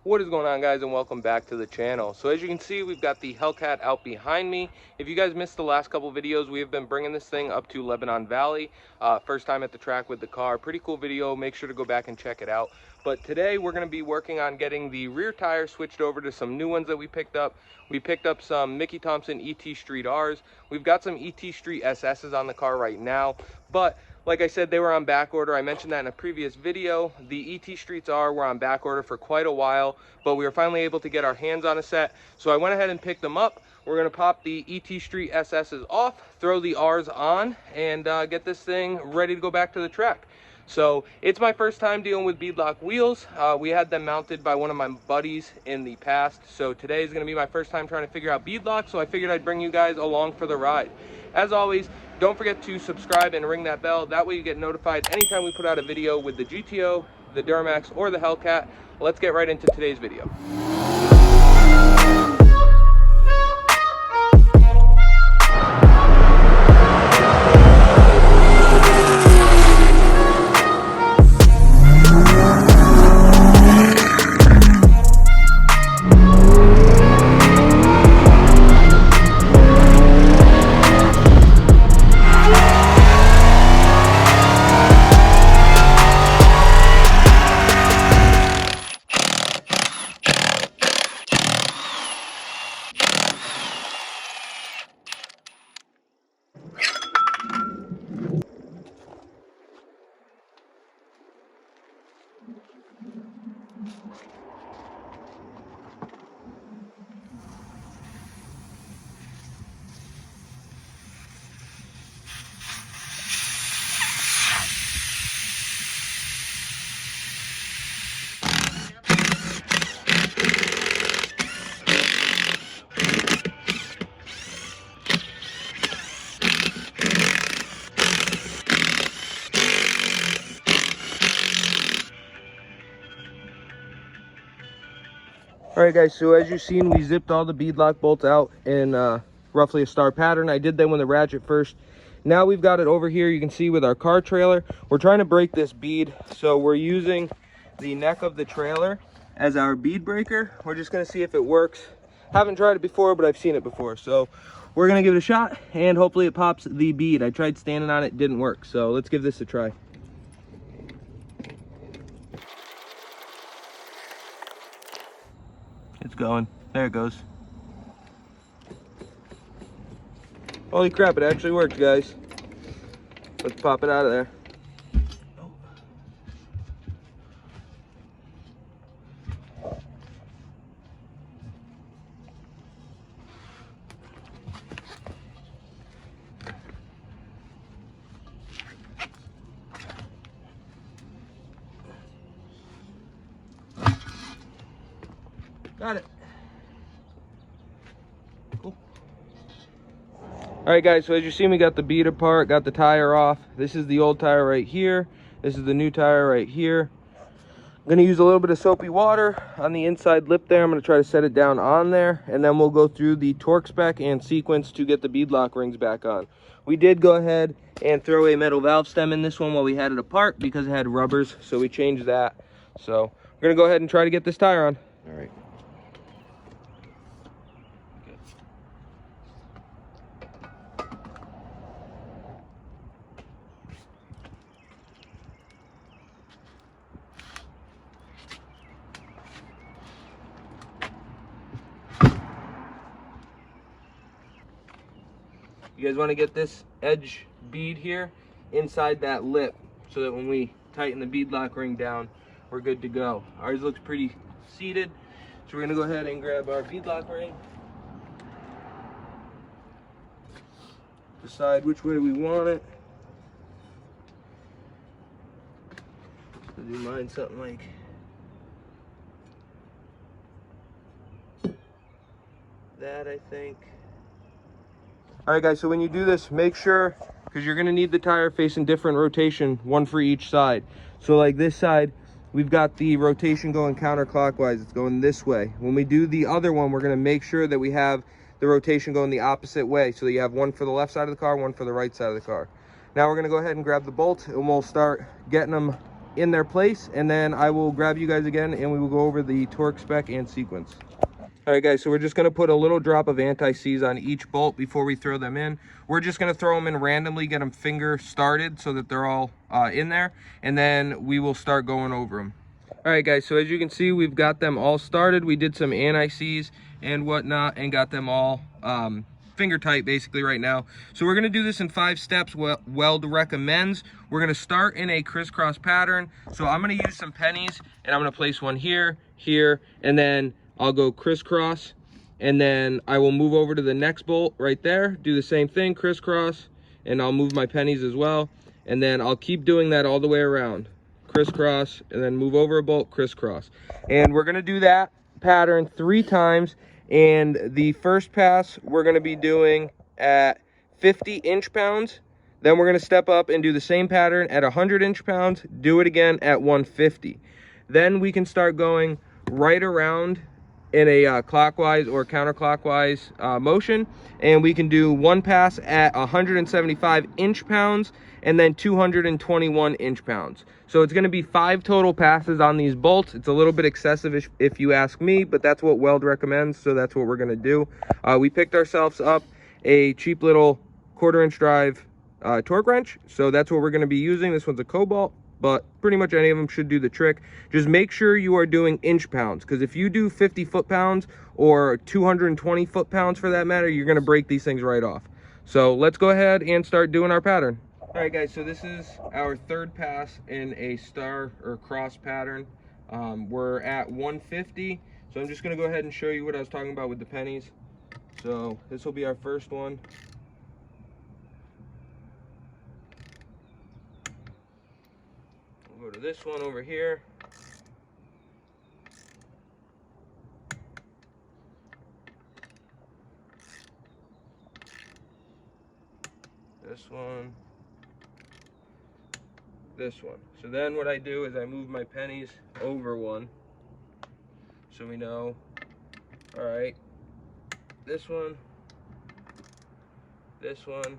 What is going on, guys, and welcome back to the channel. So as you can see, we've got the Hellcat out behind me. If you guys missed the last couple videos, we have been bringing this thing up to Lebanon Valley. First time at the track with the car. Pretty cool video. Make sure to go back and check it out. But today we're going to be working on getting the rear tire switched over to some new ones that we picked up. We picked up some Mickey Thompson ET Street Rs. We've got some ET Street SSs on the car right now, but like I said, they were on back order. I mentioned that in a previous video. The ET Streets were on back order for quite a while, but we were finally able to get our hands on a set. So I went ahead and picked them up. We're gonna pop the ET Street SSs off, throw the Rs on, and get this thing ready to go back to the track. So it's my first time dealing with beadlock wheels. We had them mounted by one of my buddies in the past. So today is gonna be my first time trying to figure out beadlock. So I figured I'd bring you guys along for the ride. As always, don't forget to subscribe and ring that bell. That way you get notified anytime we put out a video with the GTO, the Duramax, or the Hellcat. Let's get right into today's video. Alright guys, so as you've seen, we zipped all the beadlock bolts out in roughly a star pattern. I did them with a ratchet first. Now we've got it over here, you can see with our car trailer. We're trying to break this bead, so we're using the neck of the trailer as our bead breaker. We're just going to see if it works. Haven't tried it before, but I've seen it before. So we're going to give it a shot, and hopefully it pops the bead. I tried standing on it, didn't work. So let's give this a try. It's going. There it goes. Holy crap, it actually worked, guys. Let's pop it out of there. Got it. Cool. All right, guys, so as you see, we got the bead apart, got the tire off. This is the old tire right here. This is the new tire right here. I'm gonna use a little bit of soapy water on the inside lip there. I'm gonna try to set it down on there, and then we'll go through the torque spec and sequence to get the beadlock rings back on. We did go ahead and throw a metal valve stem in this one while we had it apart because it had rubbers, so we changed that. So we're gonna go ahead and try to get this tire on. All right. You guys want to get this edge bead here inside that lip so that when we tighten the beadlock ring down, we're good to go. Ours looks pretty seated, so we're going to go ahead and grab our beadlock ring. Decide which way we want it. So do mine something like that, I think. All right, guys, so when you do this, make sure, because you're going to need the tire facing different rotation, one for each side. So like this side, we've got the rotation going counterclockwise. It's going this way. When we do the other one, we're going to make sure that we have the rotation going the opposite way, so that you have one for the left side of the car, one for the right side of the car. Now we're going to go ahead and grab the bolt, and we'll start getting them in their place, and then I will grab you guys again and we will go over the torque spec and sequence. All right guys, so we're just going to put a little drop of anti-seize on each bolt before we throw them in. We're just going to throw them in randomly, get them finger started so that they're all in there, and then we will start going over them. All right guys, so as you can see, we've got them all started. We did some anti-seize and whatnot and got them all finger tight basically right now. So we're going to do this in 5 steps. Weld recommends. We're going to start in a crisscross pattern. So I'm going to use some pennies and I'm going to place one here, here, and then I'll go crisscross, and then I will move over to the next bolt right there, do the same thing, crisscross, and I'll move my pennies as well, and then I'll keep doing that all the way around, crisscross, and then move over a bolt, crisscross. And we're going to do that pattern 3 times, and the first pass we're going to be doing at 50 inch-pounds. Then we're going to step up and do the same pattern at 100 inch-pounds, do it again at 150. Then we can start going right around in a clockwise or counterclockwise motion, and we can do one pass at 175 inch-pounds and then 221 inch-pounds. So it's going to be 5 total passes on these bolts. It's a little bit excessive if you ask me, but that's what Weld recommends, so that's what we're going to do. We picked ourselves up a cheap little 1/4-inch drive torque wrench, so that's what we're going to be using. This one's a Cobalt, but pretty much any of them should do the trick. Just make sure you are doing inch-pounds, because if you do 50 foot-pounds or 220 foot-pounds for that matter, you're going to break these things right off. So let's go ahead and start doing our pattern. All right guys, so this is our 3rd pass in a star or cross pattern. We're at 150, so I'm just going to go ahead and show you what I was talking about with the pennies. So this will be our first one. Go to this one over here. This one. This one. So then what I do is I move my pennies over one, so we know, all right, this one, this one,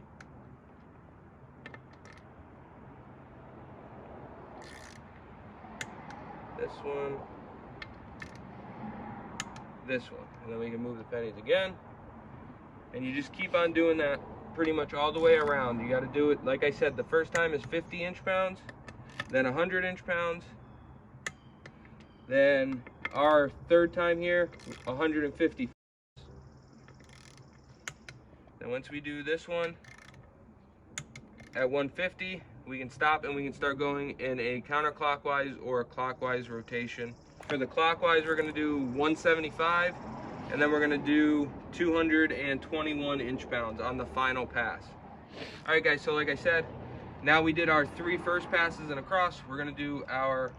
this one, this one, and then we can move the pennies again, and you just keep on doing that pretty much all the way around. You got to do it, like I said, the first time is 50 inch-pounds, then 100 inch-pounds, then our 3rd time here 150. Then once we do this one at 150, we can stop and we can start going in a counterclockwise or a clockwise rotation. For the clockwise, we're going to do 175, and then we're going to do 221 inch-pounds on the final pass. All right guys, so like I said, now we did our 3 first passes and a cross. We're going to do our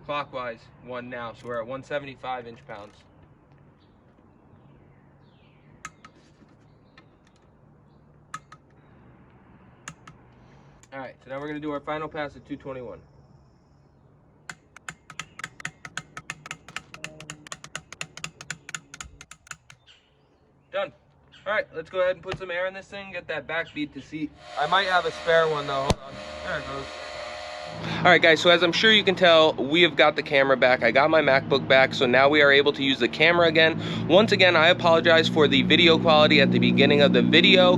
clockwise one now. So we're at 175 inch-pounds. All right, so now we're going to do our final pass at 221. Done. All right, let's go ahead and put some air in this thing, get that back bead to seat. I might have a spare one though, hold on. There it goes. All right guys, so as I'm sure you can tell, we have got the camera back. I got my MacBook back, so now we are able to use the camera again. Once again, I apologize for the video quality at the beginning of the video.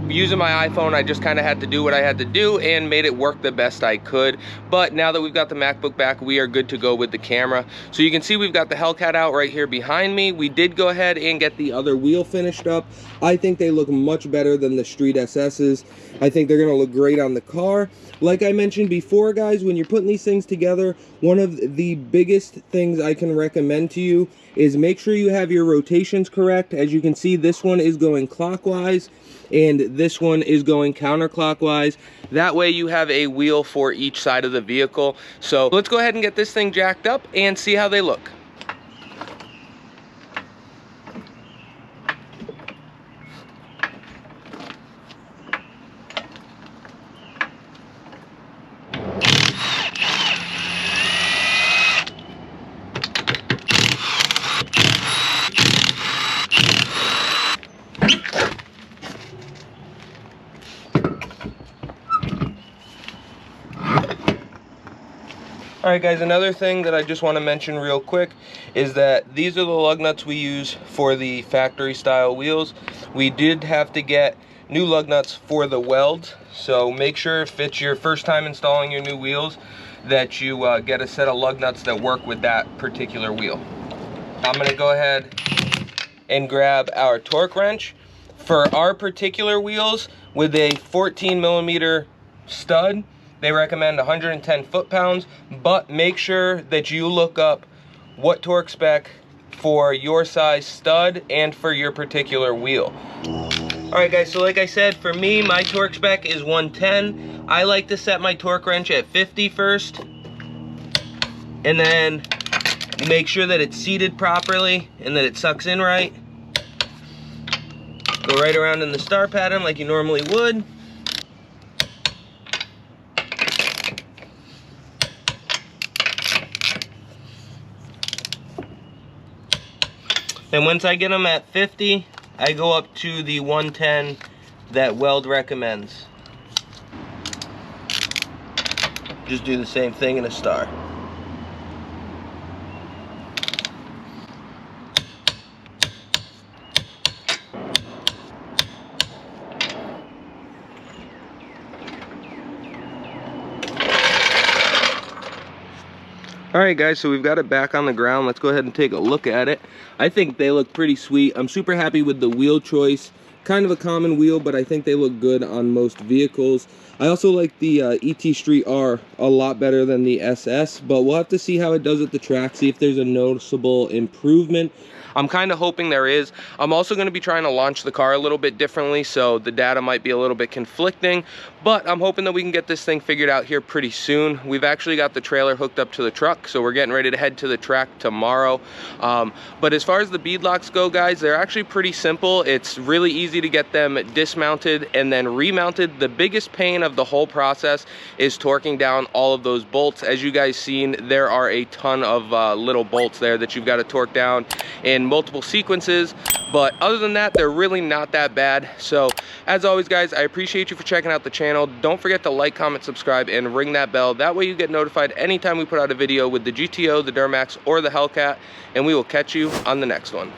Using my iPhone, I just kind of had to do what I had to do and made it work the best I could. But now that we've got the MacBook back, we are good to go with the camera. So you can see we've got the Hellcat out right here behind me. We did go ahead and get the other wheel finished up. I think they look much better than the Street SS's. I think they're gonna look great on the car. Like I mentioned before, guys, when you're putting these things together, one of the biggest things I can recommend to you is make sure you have your rotations correct. As you can see, this one is going clockwise and this one is going counterclockwise. That way you have a wheel for each side of the vehicle. So let's go ahead and get this thing jacked up and see how they look. Alright guys, another thing that I just want to mention real quick is that these are the lug nuts we use for the factory style wheels. We did have to get new lug nuts for the weld, so make sure if it's your first time installing your new wheels that you get a set of lug nuts that work with that particular wheel. I'm going to go ahead and grab our torque wrench. For our particular wheels with a 14mm stud, they recommend 110 foot-pounds, but make sure that you look up what torque spec for your size stud and for your particular wheel. Alright guys, so like I said, for me, my torque spec is 110. I like to set my torque wrench at 50 first, and then make sure that it's seated properly and that it sucks in right. Go right around in the star pattern like you normally would. And once I get them at 50, I go up to the 110 that Weld recommends. Just do the same thing in a star. Alright guys, so we've got it back on the ground. Let's go ahead and take a look at it. I think they look pretty sweet. I'm super happy with the wheel choice. Kind of a common wheel, but I think they look good on most vehicles. I also like the ET Street R a lot better than the SS, but we'll have to see how it does at the track, see if there's a noticeable improvement. I'm kind of hoping there is. I'm also going to be trying to launch the car a little bit differently, so the data might be a little bit conflicting, but I'm hoping that we can get this thing figured out here pretty soon. We've actually got the trailer hooked up to the truck, so we're getting ready to head to the track tomorrow. But as far as the beadlocks go, guys, they're actually pretty simple. It's really easy to get them dismounted and then remounted. The biggest pain of the whole process is torquing down all of those bolts. As you guys seen, there are a ton of little bolts there that you've got to torque down in multiple sequences, but other than that, they're really not that bad. So as always guys, I appreciate you for checking out the channel. Don't forget to like, comment, subscribe, and ring that bell. That way you get notified anytime we put out a video with the GTO, the Duramax, or the Hellcat, and we will catch you on the next one.